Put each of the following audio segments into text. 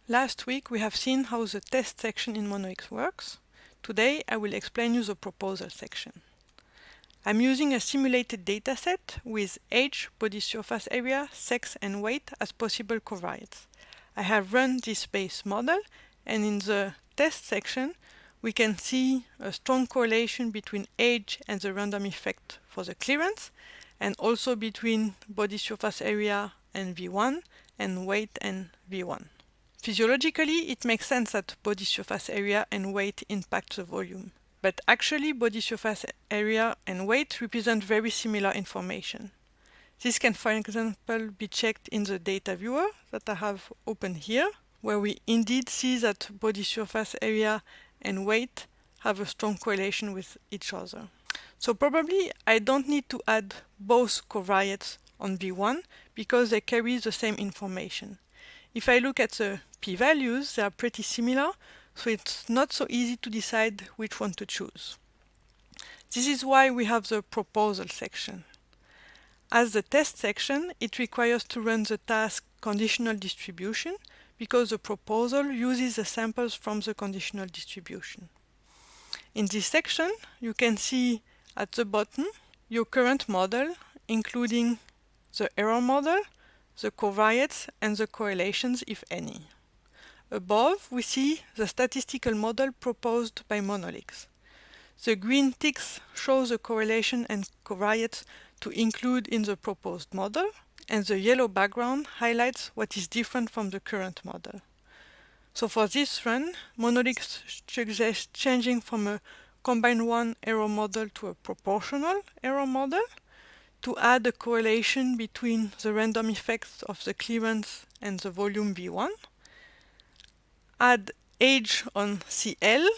Last week we have seen how the test section in Monolix works. Today I will explain you the proposal section. I'm using a simulated dataset with age, body surface area, sex and weight as possible covariates. I have run this base model, and in the test section we can see a strong correlation between age and the random effect for the clearance, and also between body surface area and V1 and weight and V1. Physiologically, it makes sense that body surface area and weight impact the volume. But actually, body surface area and weight represent very similar information. This can, for example, be checked in the data viewer that I have open here, where we indeed see that body surface area and weight have a strong correlation with each other. So probably I don't need to add both covariates on V1 because they carry the same information. If I look at the p-values, they are pretty similar, so it's not so easy to decide which one to choose. This is why we have the proposal section. As the test section, it requires to run the task conditional distribution because the proposal uses the samples from the conditional distribution. In this section, you can see at the bottom your current model, including the error model, the covariates and the correlations, if any. Above, we see the statistical model proposed by Monolix. The green ticks show the correlation and covariates to include in the proposed model, and the yellow background highlights what is different from the current model. So for this run, Monolix suggests changing from a combined one error model to a proportional error model, to add a correlation between the random effects of the clearance and the volume V1, add age on CL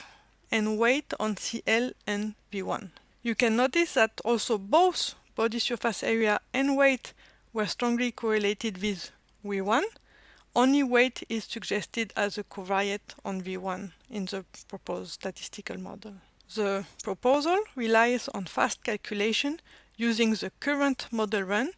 and weight on CL and V1. You can notice that also both body surface area and weight were strongly correlated with V1. Only weight is suggested as a covariate on V1 in the proposed statistical model. The proposal relies on fast calculation using the current model run.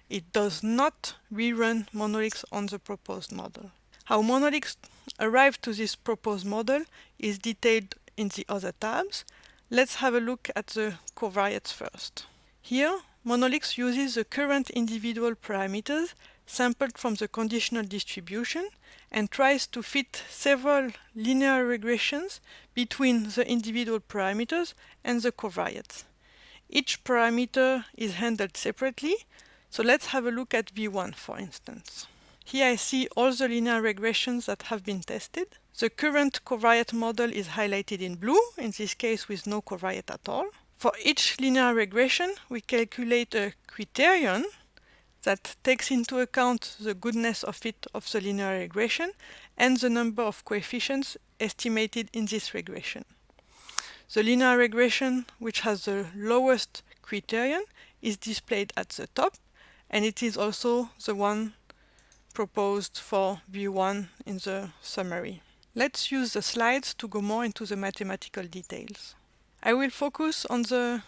It does not rerun Monolix on the proposed model. How Monolix arrived to this proposed model is detailed in the other tabs. Let's have a look at the covariates first. Here, Monolix uses the current individual parameters sampled from the conditional distribution and tries to fit several linear regressions between the individual parameters and the covariates. Each parameter is handled separately, so let's have a look at V1 for instance. Here I see all the linear regressions that have been tested. The current covariate model is highlighted in blue, in this case with no covariate at all. For each linear regression, we calculate a criterion that takes into account the goodness of fit of the linear regression and the number of coefficients estimated in this regression. The linear regression, which has the lowest criterion, is displayed at the top, and it is also the one proposed for V1 in the summary. Let's use the slides to go more into the mathematical details. I will focus on the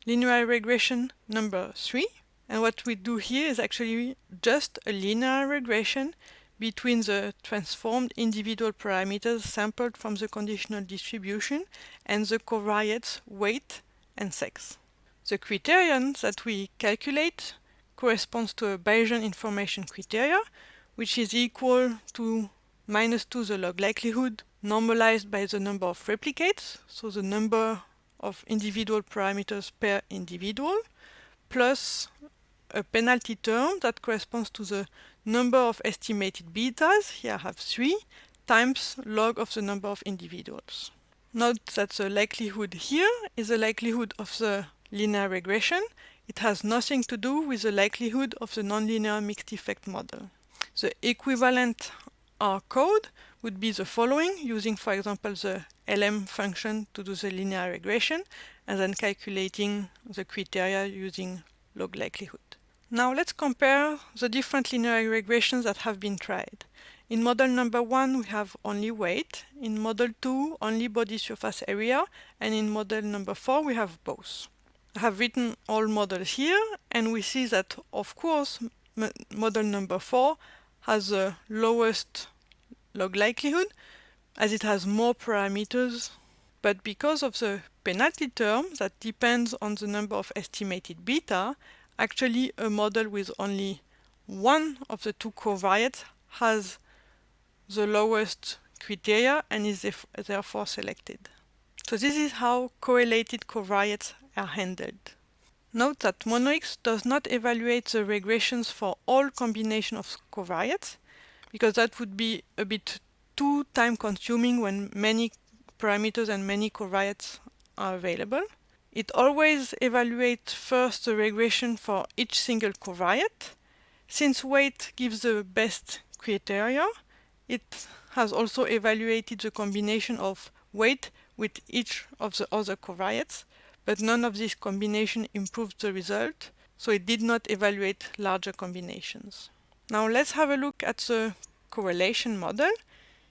linear regression number 3, and what we do here is actually just a linear regression between the transformed individual parameters sampled from the conditional distribution and the covariates weight and sex. The criterion that we calculate corresponds to a Bayesian information criteria, which is equal to -2 the log likelihood normalized by the number of replicates, so the number of individual parameters per individual, plus a penalty term that corresponds to the number of estimated betas, here I have 3, times log of the number of individuals. Note that the likelihood here is the likelihood of the linear regression. It has nothing to do with the likelihood of the nonlinear mixed effect model. The equivalent R code would be the following, using for example the LM function to do the linear regression, and then calculating the criteria using log likelihood. Now let's compare the different linear regressions that have been tried. In model number 1 we have only weight, in model 2 only body surface area, and in model number 4 we have both. I have written all models here, and we see that of course model number 4 has the lowest log likelihood, as it has more parameters, but because of the penalty term that depends on the number of estimated beta, actually a model with only one of the two covariates has the lowest criteria and is therefore selected. So this is how correlated covariates are handled. Note that Monolix does not evaluate the regressions for all combination of covariates, because that would be a bit too time consuming when many parameters and many covariates are available. It always evaluates first the regression for each single covariate. Since weight gives the best criteria, it has also evaluated the combination of weight with each of the other covariates, but none of this combination improved the result, so it did not evaluate larger combinations. Now let's have a look at the correlation model.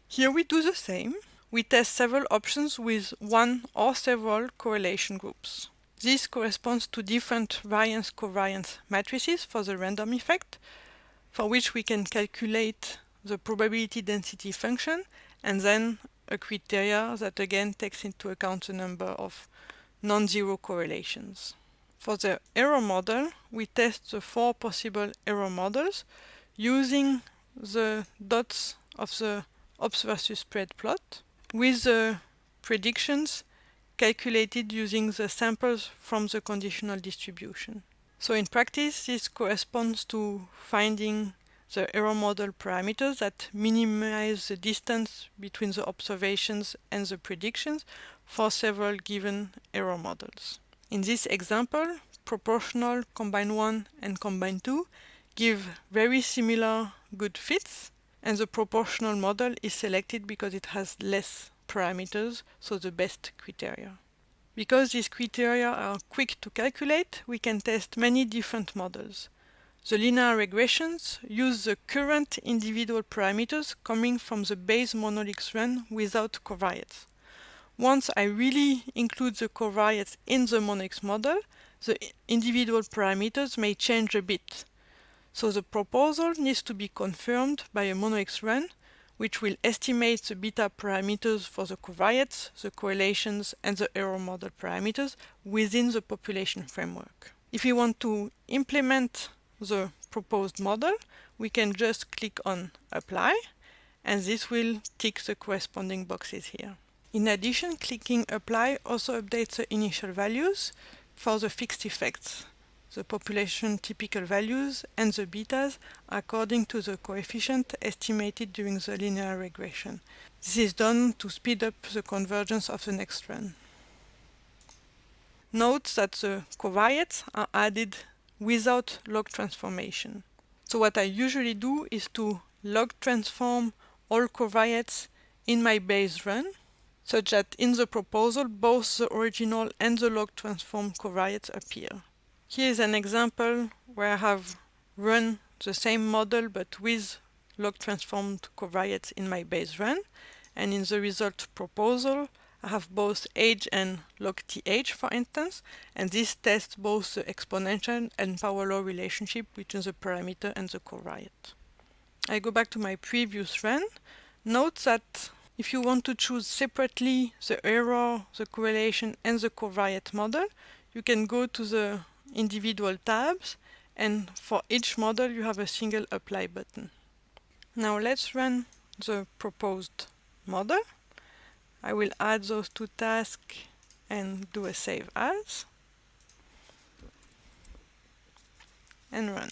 Here we do the same. We test several options with one or several correlation groups. This corresponds to different variance-covariance matrices for the random effect, for which we can calculate the probability density function and then a criteria that again takes into account the number of non-zero correlations. For the error model, we test the 4 possible error models using the dots of the ops versus spread plot with the predictions calculated using the samples from the conditional distribution. So in practice, this corresponds to finding the error model parameters that minimize the distance between the observations and the predictions for several given error models. In this example, proportional combine 1 and combine 2 give very similar good fits, and the proportional model is selected because it has less parameters, so the best criteria. Because these criteria are quick to calculate, we can test many different models. The linear regressions use the current individual parameters coming from the base Monolix run without covariates. Once I really include the covariates in the Monolix model, the individual parameters may change a bit. So the proposal needs to be confirmed by a Monolix run, which will estimate the beta parameters for the covariates, the correlations, and the error model parameters within the population framework. If we want to implement the proposed model, we can just click on Apply, and this will tick the corresponding boxes here. In addition, clicking Apply also updates the initial values for the fixed effects, the population typical values and the betas according to the coefficient estimated during the linear regression. This is done to speed up the convergence of the next run. Note that the covariates are added without log transformation. So what I usually do is to log transform all covariates in my base run, such that in the proposal both the original and the log transform covariates appear. Here is an example where I have run the same model but with log transformed covariates in my base run, and in the result proposal I have both age and log th, for instance, and this tests both the exponential and power law relationship between the parameter and the covariate. I go back to my previous run. Note that if you want to choose separately the error, the correlation, and the covariate model, you can go to the individual tabs, and for each model you have a single apply button. Now let's run the proposed model. I will add those two tasks and do a save as and run.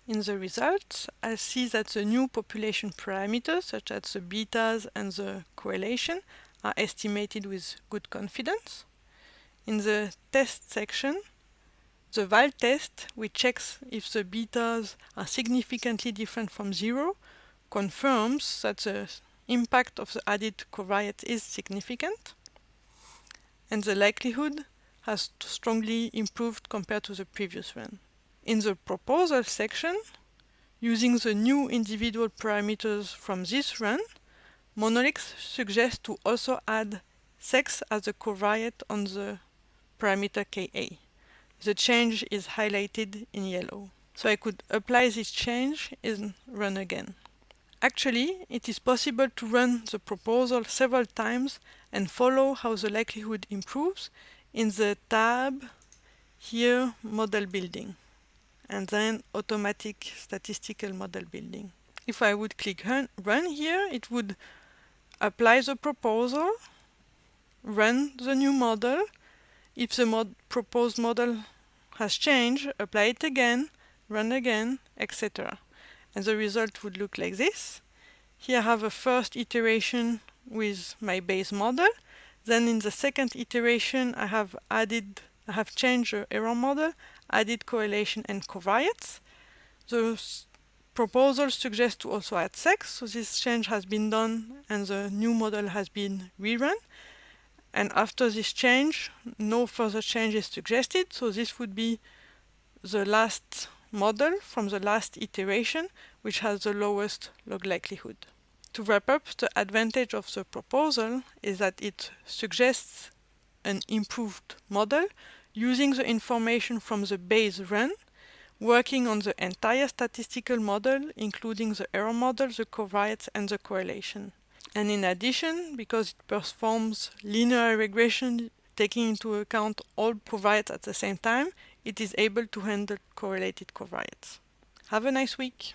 In the results, I see that the new population parameters, such as the betas and the correlation, are estimated with good confidence. In the test section, the val test, which checks if the betas are significantly different from 0, confirms that the impact of the added covariate is significant, and the likelihood has strongly improved compared to the previous run. In the proposal section, using the new individual parameters from this run, Monolix suggests to also add sex as a covariate on the parameter Ka. the change is highlighted in yellow. So I could apply this change and run again. Actually, it is possible to run the proposal several times and follow how the likelihood improves in the tab here, Model Building, and then Automatic Statistical Model Building. If I would click run here, it would apply the proposal, run the new model. If the proposed model has changed, apply it again, run again, etc. And the result would look like this. Here I have a first iteration with my base model. Then in the second iteration I have changed the error model, added correlation and covariates. The proposal suggests to also add sex, so this change has been done and the new model has been rerun. And after this change, no further change is suggested, so this would be the last model from the last iteration, which has the lowest log likelihood. To wrap up, the advantage of the proposal is that it suggests an improved model using the information from the base run, working on the entire statistical model, including the error model, the covariates, and the correlation. And in addition, because it performs linear regression taking into account all covariates at the same time, it is able to handle correlated covariates. Have a nice week!